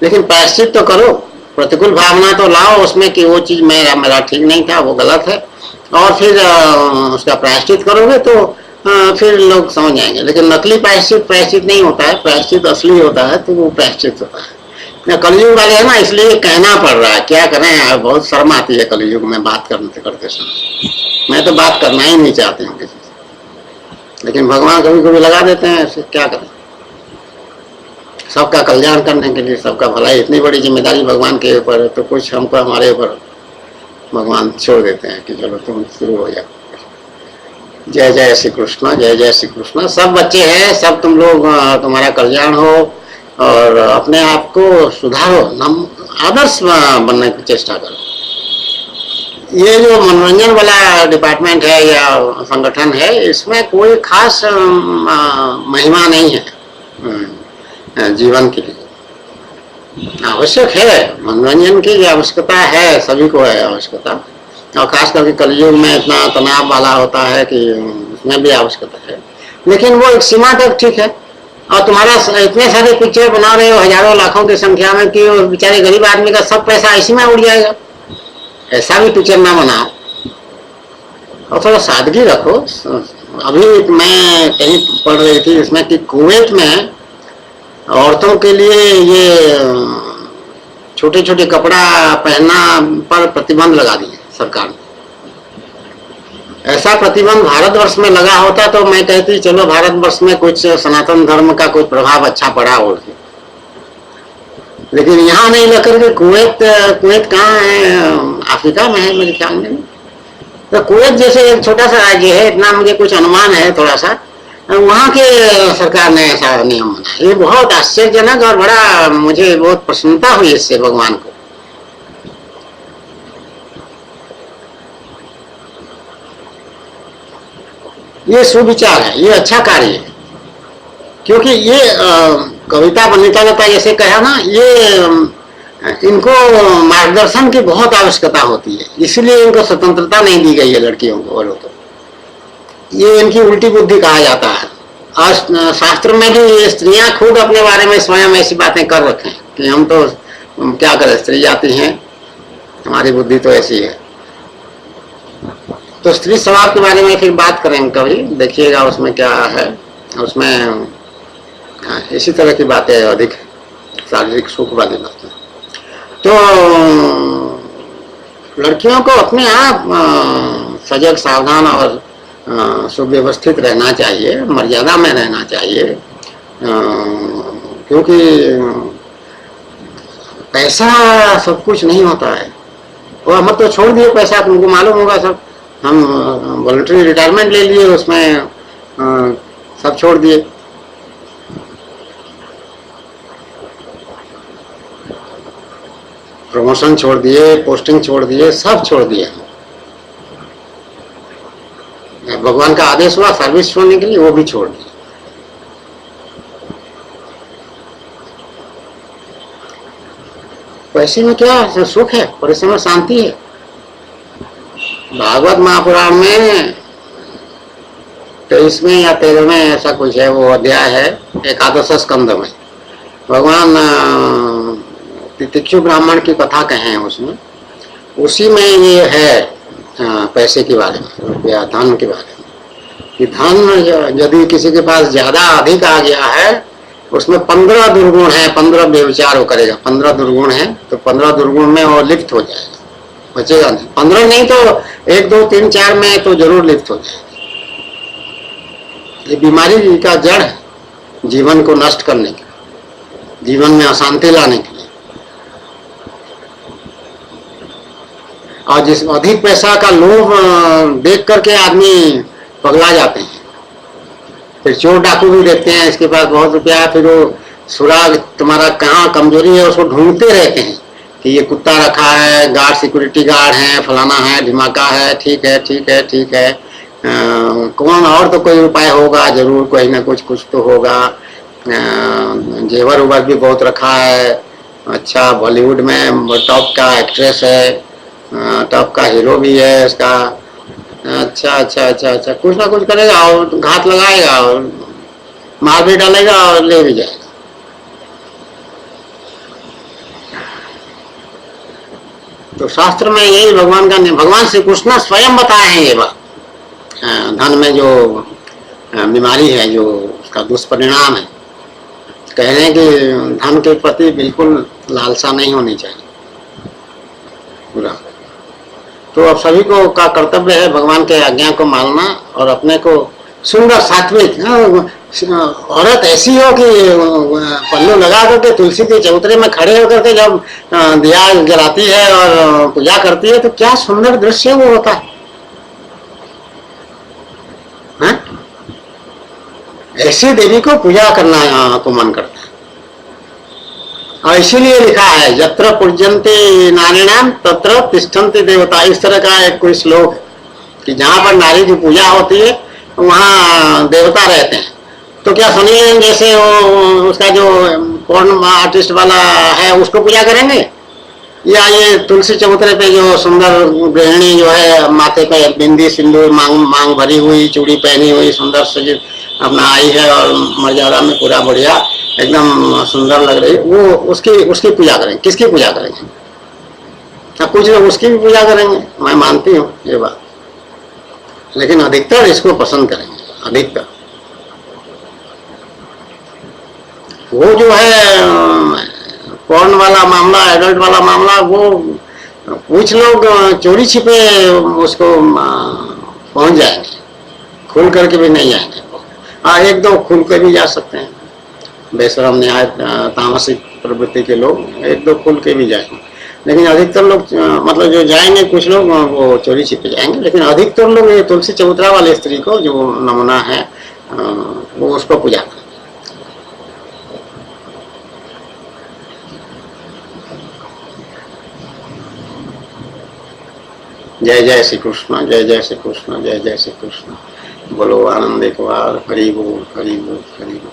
लेकिन प्रायश्चित तो करो, प्रतिकूल भावना तो लाओ उसमें कि वो चीज मेरा ठीक नहीं था, वो गलत है, और फिर उसका प्रायश्चित करोगे तो फिर लोग समझ जाएंगे। लेकिन नकली प्रायश्चित नहीं होता है, प्रायश्चित असली होता है, तो वो प्रायश्चित होता है। कलयुग वाले है ना, इसलिए कहना पड़ रहा है, क्या करें, बहुत शर्म आती है कलयुग में बात करते समय। मैं तो बात करना ही नहीं चाहते हूँ किसी से, लेकिन भगवान कभी कभी लगा देते हैं ऐसे, क्या करें। सबका कल्याण करने के लिए, सबका भलाई, इतनी बड़ी जिम्मेदारी भगवान के ऊपर है, तो कुछ हमको हमारे ऊपर भगवान छोड़ देते हैं कि चलो तुम शुरू हो जाओ। जय जय श्री कृष्ण, जय जय श्री कृष्ण। सब बच्चे हैं, सब तुम लोग, तुम्हारा कल्याण हो और अपने आप को सुधारो, आदर्श बनने की चेष्टा करो। ये जो मनोरंजन वाला डिपार्टमेंट है या संगठन है, इसमें कोई खास महिमा नहीं है जीवन के लिए। आवश्यक है, मनोरंजन की आवश्यकता है, सभी को है आवश्यकता, और खास करके कलयुग में इतना तनाव वाला होता है कि उसमें भी आवश्यकता है, लेकिन वो एक सीमा तक ठीक है। और तुम्हारा इतने सारे पिक्चर बना रहे हो हजारों लाखों की संख्या में कि बेचारे गरीब आदमी का सब पैसा इसी में उड़ जाएगा, ऐसा भी पिक्चर ना बनाओ, और थोड़ा सादगी रखो। अभी मैं कहीं पढ़ रही थी इसमें कि कुवैत में औरतों के लिए ये छोटे छोटे कपड़ा पहनना पर प्रतिबंध लगा दिए सरकार ने। ऐसा प्रतिबंध भारतवर्ष में लगा होता तो मैं कहती चलो भारतवर्ष में कुछ सनातन धर्म का कुछ प्रभाव अच्छा पड़ा हो, लेकिन यहाँ नहीं लेकर के कुवैत कहाँ है, अफ्रीका में है मेरे ख्याल में। तो कुवैत जैसे एक छोटा सा राज्य है, इतना मुझे कुछ अनुमान है थोड़ा सा, वहाँ के सरकार ने ऐसा नियम बनाया। ये बहुत आश्चर्यजनक और बड़ा, मुझे बहुत प्रसन्नता हुई इससे भगवान को। ये सुविचार है, ये अच्छा कार्य है, क्योंकि ये कविता बनिता लता जैसे कहा ना, ये इनको मार्गदर्शन की बहुत आवश्यकता होती है, इसलिए इनको स्वतंत्रता नहीं दी गई है लड़कियों को। बोलो तो ये इनकी उल्टी बुद्धि कहा जाता है। और शास्त्र में भी स्त्रियां खुद अपने बारे में स्वयं ऐसी बातें कर रखे हैं कि हम तो क्या करें, स्त्री जाति हैं, हमारी बुद्धि तो ऐसी है। तो स्त्री स्वभाव के बारे में फिर बात करेंगे कभी, देखिएगा उसमें क्या है। उसमें हाँ, इसी तरह की बातें अधिक शारीरिक सुख वाली बातें। तो लड़कियों को अपने आप सजग सावधान और सुव्यवस्थित रहना चाहिए, मर्यादा में रहना चाहिए, क्योंकि पैसा सब कुछ नहीं होता है। और हम तो छोड़ दिए पैसा, तुमको मालूम होगा सब, हम वॉलंटरी रिटायरमेंट ले लिए, उसमें सब छोड़ दिए। प्रमोशन छोड़ दिए, पोस्टिंग छोड़ दिए, सब छोड़ दिए। भगवान का आदेश हुआ सर्विस छोड़ने के लिए, वो भी छोड़ दिए। पैसे में क्या सुख है, परिश्रम में शांति है। भागवत महापुराण में 23वें या 13वें ऐसा कुछ है, वो अध्याय है, एकादश स्कंद में भगवान तितिक्षु ब्राह्मण की कथा कहे हैं उसमें, उसी में ये है पैसे के बारे में, रुपया धन के बारे में, कि धन यदि किसी के पास ज्यादा अधिक आ गया है, उसमें 15 दुर्गुण है, 15 व्यभिचार वो करेगा, 15 दुर्गुण है, तो 15 दुर्गुण में वो लिप्त हो जाएगा, बचेगा नहीं। 15 नहीं तो 1, 2, 3, 4 में तो जरूर लिप्त हो जाएगा। ये बीमारी का जड़ है, जीवन को नष्ट करने के, जीवन में अशांति लाने के लिए। और जिस अधिक पैसा का लोभ देख करके आदमी पगला जाते हैं। फिर चोर डाकू भी देखते हैं, इसके पास बहुत रुपया है, फिर वो सुराग तुम्हारा कहाँ कमजोरी है उसको ढूंढते रहते हैं कि ये कुत्ता रखा है, गार्ड सिक्योरिटी गार्ड है, फलाना है, ढिमाका है, ठीक है ठीक है ठीक है, कौन और तो कोई उपाय होगा जरूर, कोई ना कुछ तो होगा। जेवर उवर भी बहुत रखा है, अच्छा बॉलीवुड में टॉप का एक्ट्रेस है, टॉप का हीरो भी है इसका, अच्छा अच्छा अच्छा अच्छा, कुछ ना कुछ करेगा और घात लगाएगा और मार भी डालेगा और ले भी जाएगा। तो शास्त्र में यही भगवान का, भगवान श्री कृष्ण स्वयं बताए हैं ये बात। धन में जो बीमारी है, जो उसका दुष्परिणाम है, कह रहे हैं कि धन के प्रति बिल्कुल लालसा नहीं होनी चाहिए पूरा। तो अब सभी को का कर्तव्य है भगवान के आज्ञा को मानना और अपने को सुंदर सात्विक, औरत ऐसी हो कि पल्लू लगा करके तुलसी के चबूतरे में खड़े होकर के जब दिया जलाती है और पूजा करती है, तो क्या सुंदर दृश्य वो होता है। ऐसी देवी को पूजा करना को मन करता है। और इसीलिए लिखा है यत्र पूज्यन्ते नारीणाम तत्र तिष्ठन्ति देवता, इस तरह का एक कोई श्लोक कि जहाँ पर नारी की पूजा होती है वहाँ देवता रहते हैं। तो क्या सुनिए, जैसे वो उसका जो पॉर्न आर्टिस्ट वाला है उसको पूजा करेंगे, या ये तुलसी चबूतरे पे जो सुंदर गृहिणी जो है माथे पे बिंदी सिंदूर मांग भरी हुई, चूड़ी पहनी हुई, सुंदर सजी अपना आई है और मर्यादा में पूरा बढ़िया एकदम सुंदर लग रही, वो उसकी पूजा करेंगे। किसकी पूजा करेंगे? कुछ लोग उसकी भी पूजा करेंगे, मैं मानती हूँ ये बात, लेकिन अधिकतर इसको पसंद करेंगे। अधिकतर वो जो है पॉर्न वाला मामला, एडल्ट वाला मामला, वो कुछ लोग चोरी छिपे उसको पहुंच जाएंगे, खुल करके भी नहीं जाएंगे। हाँ, 1-2 खुल के भी जा सकते हैं, बेशरम न्याय तामसिक प्रवृत्ति के लोग 1-2 खुल के भी जाएंगे, लेकिन अधिकतर लोग मतलब जो जाएंगे, कुछ लोग वो चोरी छिपे जाएंगे, लेकिन अधिकतर लोग ये तुलसी चबूतरा वाली स्त्री को जो नमूना है वो उसको पूजा करें। जय जय श्री कृष्ण, जय जय श्री कृष्ण, जय जय श्री कृष्ण। बोलो आनंद एक बार, हरि बोल हरि बोल हरि बोल।